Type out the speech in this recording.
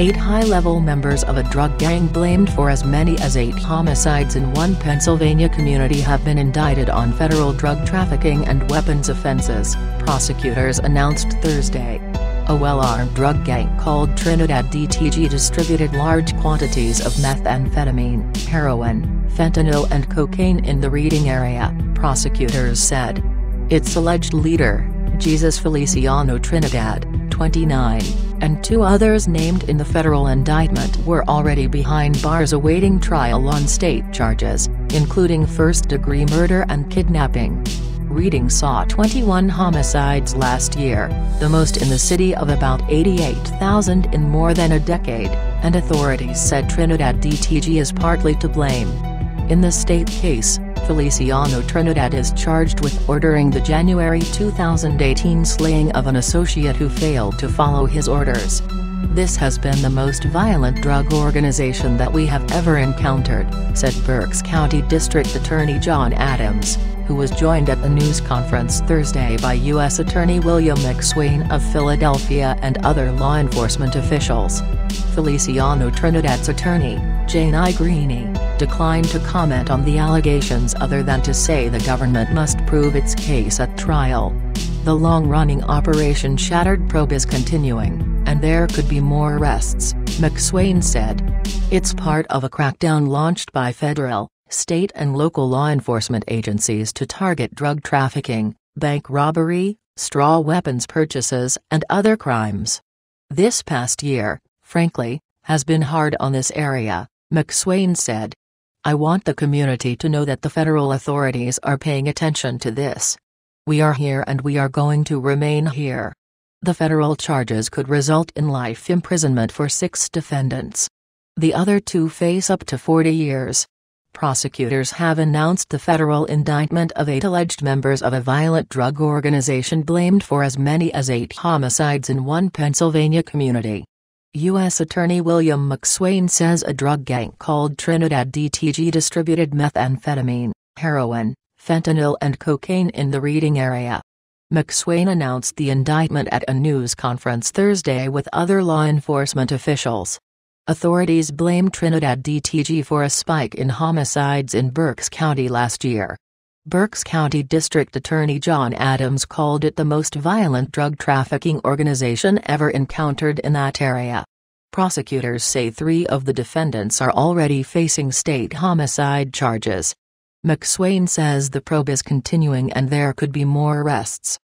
8 high-level members of a drug gang blamed for as many as 8 homicides in one Pennsylvania community have been indicted on federal drug trafficking and weapons offenses, prosecutors announced Thursday. A well-armed drug gang called Trinidad DTG distributed large quantities of methamphetamine, heroin, fentanyl and cocaine in the Reading area, prosecutors said. Its alleged leader, Jesus Feliciano Trinidad, 29, and 2 others named in the federal indictment were already behind bars awaiting trial on state charges, including first-degree murder and kidnapping. Reading saw 21 homicides last year, the most in the city of about 88,000 in more than a decade, and authorities said Trinidad DTG is partly to blame. In the state case, Feliciano Trinidad is charged with ordering the January 2018 slaying of an associate who failed to follow his orders. "This has been the most violent drug organization that we have ever encountered," said Berks County District Attorney John Adams, who was joined at the news conference Thursday by U.S. Attorney William McSwain of Philadelphia and other law enforcement officials. Feliciano Trinidad's attorney, Jane I. Greene, declined to comment on the allegations other than to say the government must prove its case at trial. The long-running Operation Shattered probe is continuing, and there could be more arrests, McSwain said. It's part of a crackdown launched by federal, state and local law enforcement agencies to target drug trafficking, bank robbery, straw weapons purchases and other crimes. This past year, frankly, has been hard on this area, McSwain said. I want the community to know that the federal authorities are paying attention to this. We are here and we are going to remain here. The federal charges could result in life imprisonment for 6 defendants. The other 2 face up to 40 years. Prosecutors have announced the federal indictment of 8 alleged members of a violent drug organization blamed for as many as 8 homicides in one Pennsylvania community. U.S. Attorney William McSwain says a drug gang called Trinidad DTG distributed methamphetamine, heroin, fentanyl and cocaine in the Reading area. McSwain announced the indictment at a news conference Thursday with other law enforcement officials. Authorities blame Trinidad DTG for a spike in homicides in Berks County last year. Berks County District Attorney John Adams called it the most violent drug trafficking organization ever encountered in that area. Prosecutors say 3 of the defendants are already facing state homicide charges. McSwain says the probe is continuing and there could be more arrests.